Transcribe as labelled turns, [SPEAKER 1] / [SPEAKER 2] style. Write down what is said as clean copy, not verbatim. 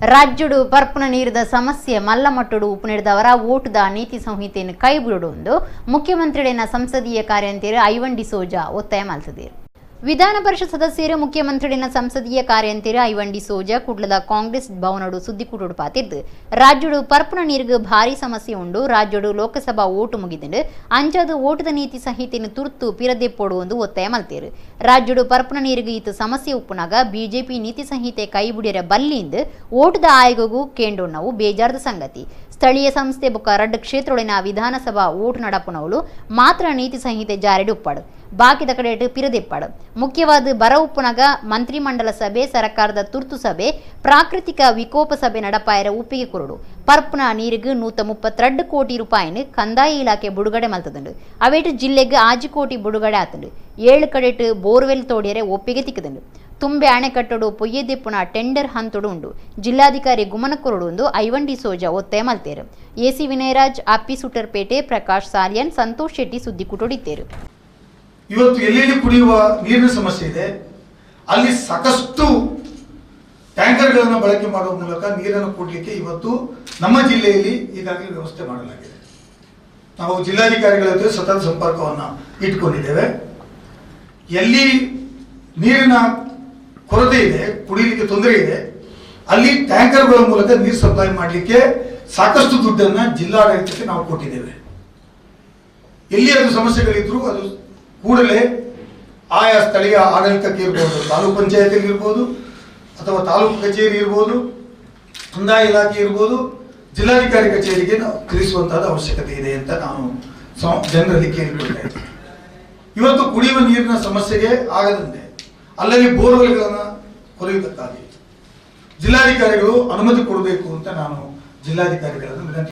[SPEAKER 1] ರಾಜ್ಯಡು ಪರ್ಪುನ ನೀರಿದ ಸಮಸ್ಯೆ ಮಲ್ಲಮಟ್ಟಡು ಉಪನಿಡಿದವರ ಓಟುದ ನೀತಿ ಸಂಹಿತೆಯನ್ನು ಕೈಬಿಡುವುದು ಮುಖ್ಯಮಂತ್ರಿಗಳ ಸಂಸದೀಯ ಕಾರ್ಯಂತಿರು ಐವನ್ ಡಿಸೋಜಾ ಒತ್ತಾಯ ಮಾಡಿದರು. ವಿಧಾನ ಪರಿಷತ್ ಸದಸ್ಯರು ಮುಖ್ಯಮಂತ್ರಿಗಳ ಸಂಸದೀಯ ಕಾರ್ಯಂತಿರು ಐವನ್ ಡಿಸೋಜಾ ಕುಡ್ಲದ ಕಾಂಗ್ರೆಸ್ ಭವನಡು ಸುದ್ದಿಕೂಟೋಡು ಪಾತಿದ್ದು ರಾಜ್ಯಡು ಪರ್ಪುನ ನೀರಿಗೆ ಭಾರಿ ಸಮಸ್ಯೆ ಉಂಡು. ರಾಜ್ಯಡು ಲೋಕಸಭಾ ಓಟು ಮುಗಿದು ಅಂಚದು ಓಟದ ನೀತಿ ಸಂಹಿತೆಯನ್ನು ತುರ್ತು ಪಿರದೆಪ್ಪೊಡುವುದು ಒತ್ತಾಯ ಮಲ್ತೇರು. ರಾಜ್ಯಡು ಪರ್ಪುನ ನೀರಿಗೆ ಈತ ಸಮಸ್ಯೆ ಉಪ್ಪುನಾಗ ಬಿಜೆಪಿ ನೀತಿ ಸಂಹಿತೆ ಕೈಬಿಡಿಯರ ಬಲ್ಲಿಂದ ಓಟದ ಆಯೋಗಗೂ ಕೇಂಡೋಣ್ಣವು ಬೇಜಾರದ ಸಂಗತಿ. ಸ್ಥಳೀಯ ಸಂಸ್ಥೆ ಬೊಕ್ಕ ರಡ್ಡು ಕ್ಷೇತ್ರೊಳಿನ ವಿಧಾನಸಭಾ ಓಟು ನಡಪುನವಳು ಮಾತ್ರ ನೀತಿ ಸಂಹಿತೆ ಜಾರಿಡು ಉಪ್ಪಾಡು ಬಾಕಿದ ಕಡೆ ಪಿರದೆಪ್ಪಾಡು. ಮುಖ್ಯವಾದ ಬರ ಉಪ್ಪುನಾಗ ಮಂತ್ರಿಮಂಡಲ ಸಭೆ, ಸರ್ಕಾರದ ತುರ್ತು ಸಭೆ, ಪ್ರಾಕೃತಿಕ ವಿಕೋಪ ಸಭೆ ನಡಪಾಯರ ಒಪ್ಪಿಗೆ ಕೊರಡು. ಪರ್ಪುನ ನೀರಿಗೆ 132 ಕೋಟಿ ರೂಪಾಯಿನ ಕಂದಾಯ ಇಲಾಖೆ ಬಿಡುಗಡೆ ಮಲ್ತದುಂಡು. ಅವೇಟು ಜಿಲ್ಲೆಗೆ 6 ಕೋಟಿ ಬಿಡುಗಡೆ ಆತುಂಡು. 7 ಕಡೆಟ್ ಬೋರ್ವೆಲ್ ತೋಡಿಯರೆ ಒಪ್ಪಿಗೆ ತಿಕ್ಕದುಂಡು. ತುಂಬೆ ಅಣೆಕಟ್ಟಡು ಪೊಯ್ಯದೆಪ್ಪುನ ಟೆಂಡರ್ ಹಂತೊಡು ಉಂಡು. ಜಿಲ್ಲಾಧಿಕಾರಿ ಗುಮನಕೊರಡು ಒಂದು ಐವನ್ ಡಿಸೋಜಾ ಒತ್ತಾಯ ಮಲ್ತೇರು. ಎಸಿ ವಿನಯರಾಜ್, ಅಪ್ಪಿ ಸುಟರ್ಪೇಟೆ, ಪ್ರಕಾಶ್ ಸಾಲಿಯನ್, ಸಂತೋಷ್ ಶೆಟ್ಟಿ ಸುದ್ದಿಕೂಟೊಡಿದ್ದೇರು.
[SPEAKER 2] ಇವತ್ತು ಎಲ್ಲೆಲ್ಲಿ ಕುಡಿಯುವ ನೀರಿನ ಸಮಸ್ಯೆ ಇದೆ, ಅಲ್ಲಿ ಸಾಕಷ್ಟು ಟ್ಯಾಂಕರ್ಗಳನ್ನು ಬಳಕೆ ಮಾಡುವ ಮೂಲಕ ನೀರನ್ನು ಕೊಡಲಿಕ್ಕೆ ಇವತ್ತು ನಮ್ಮ ಜಿಲ್ಲೆಯಲ್ಲಿ ಈಗಾಗಲೇ ವ್ಯವಸ್ಥೆ ಮಾಡಲಾಗಿದೆ. ನಾವು ಜಿಲ್ಲಾಧಿಕಾರಿಗಳ ಜೊತೆ ಸತತ ಸಂಪರ್ಕವನ್ನು ಇಟ್ಕೊಂಡಿದ್ದೇವೆ. ಎಲ್ಲಿ ನೀರಿನ ಕೊರತೆ ಇದೆ, ಕುಡಿಯಲಿಕ್ಕೆ ತೊಂದರೆ ಇದೆ, ಅಲ್ಲಿ ಟ್ಯಾಂಕರ್ಗಳ ಮೂಲಕ ನೀರು ಸಪ್ಲೈ ಮಾಡಲಿಕ್ಕೆ ಸಾಕಷ್ಟು ದುಡ್ಡನ್ನು ಜಿಲ್ಲಾಡಳಿತಕ್ಕೆ ನಾವು ಕೊಟ್ಟಿದ್ದೇವೆ. ಎಲ್ಲಿ ಅದು ಸಮಸ್ಯೆಗಳಿದ್ರು ಅದು ಕೂಡಲೇ ಆಯಾ ಸ್ಥಳೀಯ ಆಡಳಿತಕ್ಕೆ ಇರ್ಬೋದು, ತಾಲೂಕು ಪಂಚಾಯತಿಗೆ ಇರ್ಬೋದು, ಅಥವಾ ತಾಲೂಕು ಕಚೇರಿ ಇರ್ಬೋದು, ಕಂದಾಯ ಇಲಾಖೆ ಇರ್ಬೋದು, ಜಿಲ್ಲಾಧಿಕಾರಿ ಕಚೇರಿಗೆ ನಾವು ತಿಳಿಸುವಂತಹ ಅವಶ್ಯಕತೆ ಇದೆ ಅಂತ ನಾನು ಜನರಲ್ಲಿ ಕೇಳಿಕೊಳ್ತಾ ಇದ್ದೀನಿ. ಇವತ್ತು ಕುಡಿಯುವ ನೀರಿನ ಸಮಸ್ಯೆಗೆ ಆಗದಂತೆ ಅಲ್ಲಲ್ಲಿ ಬೋರ್ವೆಲ್ಗಳನ್ನು ಕೊರೆಯುವುದಕ್ಕಾಗಿ ಜಿಲ್ಲಾಧಿಕಾರಿಗಳು ಅನುಮತಿ ಕೊಡಬೇಕು ಅಂತ ನಾನು ಜಿಲ್ಲಾಧಿಕಾರಿಗಳನ್ನು ವಿನಂತಿ